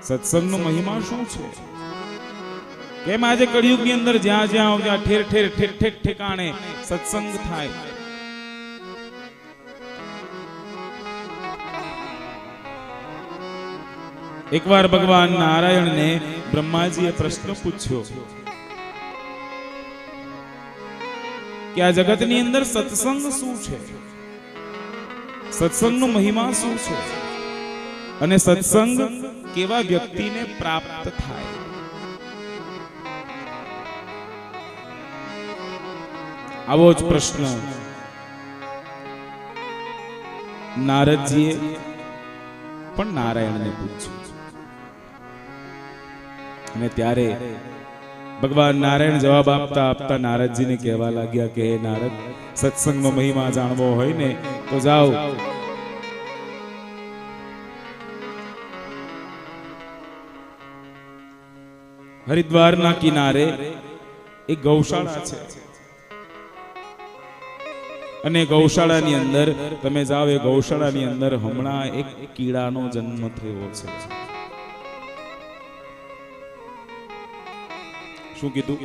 સત્સંગનો મહિમા શું છે? કેમ આજે કળિયુગની અંદર જ્યાં જ્યાં જ્યાં ઠેર ઠેર ઠેર ઠેર ઠેકાણે સત્સંગ થાય? એકવાર ભગવાન નારાયણને બ્રહ્માજીએ પ્રશ્ન પૂછ્યો કે આ જગતની અંદર સત્સંગ શું છે, સત્સંગનો મહિમા શું છે અને સત્સંગ કેવા વ્યક્તિને પ્રાપ્ત થાય? આવો જ પ્રશ્ન નારદજીએ પણ નારાયણને પૂછ્યો અને ત્યારે ભગવાન નારાયણ જવાબ આપતા આપતા નારદજીને કહેવા લાગ્યા કે હે નારદ, સત્સંગનો મહિમા જાણવો હોય ને તો જાઓ હરિદ્વારના કિનારે એક ગૌશાળા છે અને ગૌશાળાની અંદર તમે જાઓ, એ ગૌશાળાની અંદર હમણાં એક કીડાનો જન્મ થયો છે. શું કીધું?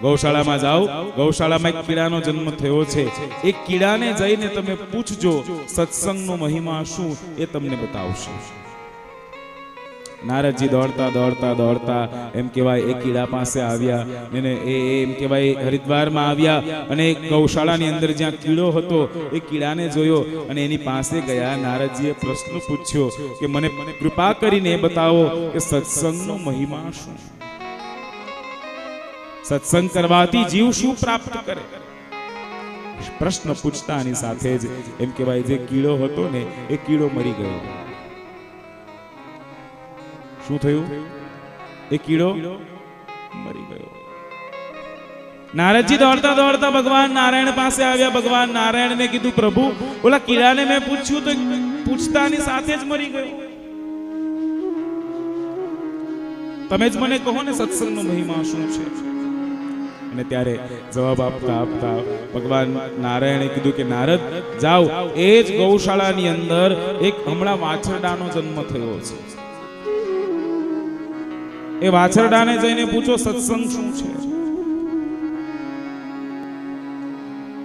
ગૌશાળામાં જાઓ, ગૌશાળામાં એક કીડાનો જન્મ થયો છે. એક કીડાને જઈને તમે પૂછજો સત્સંગનો મહિમા શું, એ તમને બતાવશે. નારદજી દોડતા દોડતા દોડતા એમ કહેવાય એ કીડા પાસે આવ્યા ને એમ કહેવાય હરિદ્વારમાં આવ્યા અને ગૌશાળાની અંદર જ્યાં કીડો હતો એ કીડાને જોયો અને એની પાસે ગયા. નારદજીએ પ્રશ્ન પૂછ્યો કે મને કૃપા કરીને બતાવો કે સત્સંગનો મહિમા શું, સત્સંગ કરવાથી જીવ શું પ્રાપ્ત કરે? પ્રશ્ન પૂછતાની સાથે જ એમ કહેવાય જે કીડો હતો ને એ કીડો મરી ગયો. શું થયું? એ કીડો મરી ગયો. નારદજી દોડતા દોડતા ભગવાન નારાયણ પાસે આવ્યા. ભગવાન નારાયણને કીધું, પ્રભુ ઓલા કીડાને મેં પૂછ્યું તો પૂછતાની સાથે જ મરી ગયો. તમે જ મને કહો ને સત્સંગનો મહિમા શું છે? અને ત્યારે જવાબ આપતા આપતા ભગવાન નારાયણે કીધું કે નારદ જાઓ, એ જ ગૌશાળાની અંદર એક હમણાં વાછરડાનો જન્મ થયો છે. એ વાછરડાને જઈને પૂછો સત્સંગ શું છે.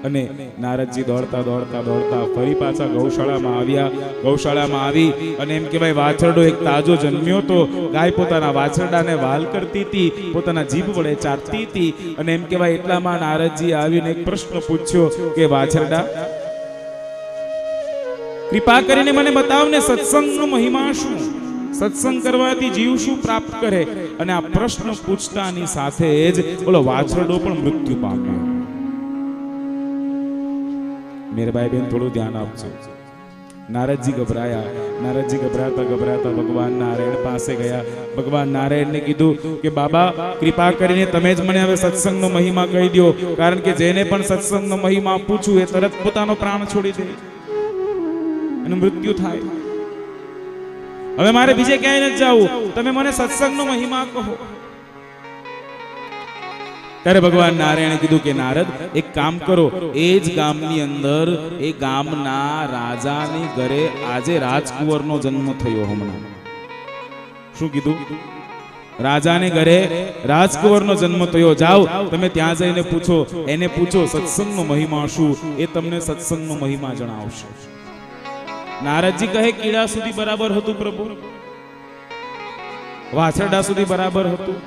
અને નારદજી દોડતા દોડતા દોડતા ફરી પાછા ગૌશાળામાં આવ્યા. ગૌશાળામાં આવી અને એમ કહેવાય વાછરડો એક તાજો જન્મ્યો તો. ગાય પોતાના વાછરડાને વાલ કરતી હતી, પોતાના જીભ વડે ચાટતી હતી અને એમ કહેવાય એટલામાં નારદજી આવીને એક પ્રશ્ન પૂછ્યો કે વાછરડા, કૃપા કરીને મને બતાવ ને સત્સંગનો મહિમા શું, સત્સંગ કરવાથી જીવ શું પ્રાપ્ત કરે? અને આ પ્રશ્ન પૂછતાની સાથે જ બોલો વાછરડો પણ મૃત્યુ પામ્યો. મેરબાઈ બેન થોડું ધ્યાન આપજો. નારદજી ગભરાયા. નારદજી ગભરાતા ગભરાતા ભગવાન નારાયણ પાસે ગયા. ભગવાન નારાયણને કીધું કે બાબા કૃપા કરીને તમે જ મને હવે સત્સંગનો મહિમા કહી દો, કારણ કે જેને પણ સત્સંગનો મહિમા પૂછું એ તરત પોતાનો પ્રાણ છોડી દે અને મૃત્યુ થાય. હવે મારે બીજે ક્યાંય નથી જવું, તમે મને સત્સંગનો મહિમા કહો. ત્યારે ભગવાન નારાયણે કીધું કે નારદ એક કામ કરો, એ જ ગામની અંદર એ ગામના રાજાની ઘરે આજે રાજકુંવરનો જન્મ થયો હમણાં. શું કીધું? રાજાને ઘરે રાજકુંવરનો જન્મ થયો. જાઓ તમે ત્યાં જઈને પૂછો, એને પૂછો સત્સંગનો મહિમા શું, એ તમને સત્સંગનો મહિમા જણાવશે. નારદજી કહે કીડા સુધી બરાબર હતું પ્રભુ, વાછરડા સુધી બરાબર હતું.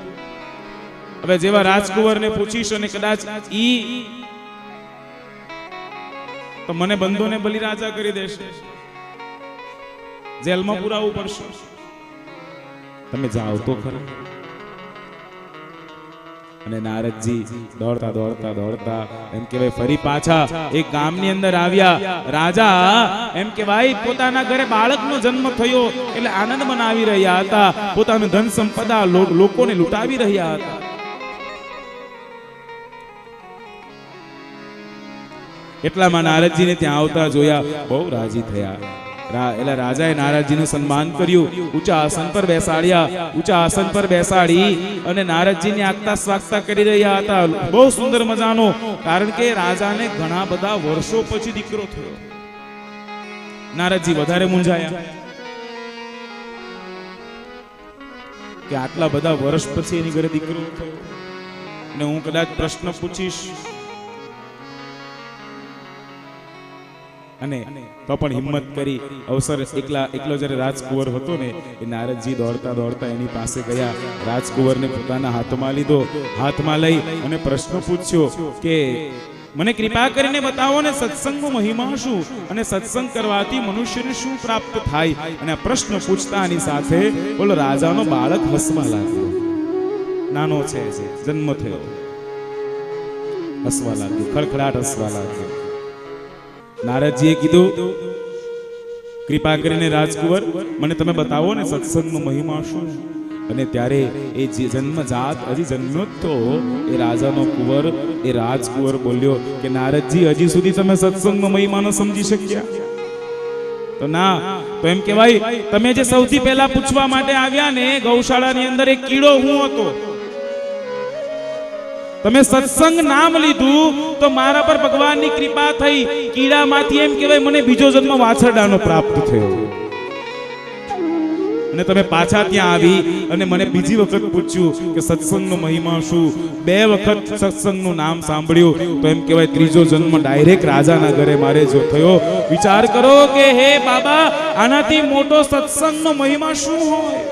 હવે જેવા રાજકુંવરને પૂછીશ અને કદાચ ઈ તો મને બંધોને બલિરાજા કરી દેશે, જેલમાં પુરાવવું પડશે. તમે જાઓ તો ખરા. અને નારદજી દોડતા દોડતા દોડતા એમ કહેવાય ફરી પાછા એક ગામની અંદર આવ્યા. રાજા એમ કહેવાય પોતાના ઘરે બાળકનો જન્મ થયો એટલે આનંદ મનાવી રહ્યા હતા, પોતાનું ધન સંપદા લોકોને લૂંટાવી રહ્યા હતા. એટલામાં નારદજીને ત્યાં આવતા જોયા, બહુ રાજી થયા. એટલે રાજાએ નારદજીનું સન્માન કર્યું, ઊંચા આસન પર બેસાડ્યા. ઊંચા આસન પર બેસાડી અને નારદજીને આગતા સ્વાગતા કરી રહ્યા હતા. બહુ સુંદર મજાનો, કારણ કે રાજાને ઘણા બધા વર્ષો પછી દીકરો થયો. નારદજી વધારે મૂંઝાયા. કે આટલા બધા વર્ષ પછી એની ઘરે દીકરો થયો અને હું કદાચ પ્રશ્ન પૂછીશ અને તો પણ હિંમત કરી અવસર એકલો જ્યારે રાજકુંવર હતો ને એ નારદજી દોડતા દોડતા એની પાસે ગયા, રાજકુંવરને પોતાના હાથમાં લીધો, હાથમાં લઈ અને પ્રશ્ન પૂછ્યો કે મને કૃપા કરીને બતાવો ને સત્સંગનો મહિમા શું અને સત્સંગ કરવાથી મનુષ્યને શું પ્રાપ્ત થાય. અને આ પ્રશ્ન પૂછતાની સાથે બોલો રાજાનો બાળક હસવા લાગ્યો. નાનો છે, જન્મ થયો, હસવા લાગ્યો, ખડખડાટ હસવા લાગ્યો. નારદજીએ કીધું કૃપા કરીને રાજકુંવર મને તમે બતાવો ને સત્સંગનો મહિમા શું. અને ત્યારે એ જન્મજાત હજી જન્મ્યો તો એ રાજાનો કુંવર, એ રાજકુંવર બોલ્યો કે નારદજી હજી સુધી તમે સત્સંગનો મહિમા ન સમજી શક્યા? તો ના, તો એમ કહેવાય તમે જે સૌથી પહેલા પૂછવા માટે આવ્યા ને ગૌશાળાની અંદર એક કીડો હું હતો, તમે સત્સંગ નામ લીધું તો મારા પર ભગવાનની કૃપા થઈ, કીડામાંથી એમ કહેવાય મને બીજો જન્મ વાછરડાનો પ્રાપ્ત થયો. અને તમે પાછા ત્યાં આવી અને મને બીજી વખત પૂછ્યું કે સત્સંગનો મહિમા શું. 2 વખત સત્સંગનું નામ સાંભળ્યું તો એમ કહેવાય ત્રીજો જન્મ ડાયરેક્ટ રાજાના ઘરે મારે જો થયો. વિચાર કરો કે હે બાબા, આનાથી મોટો સત્સંગનો મહિમા શું હોય?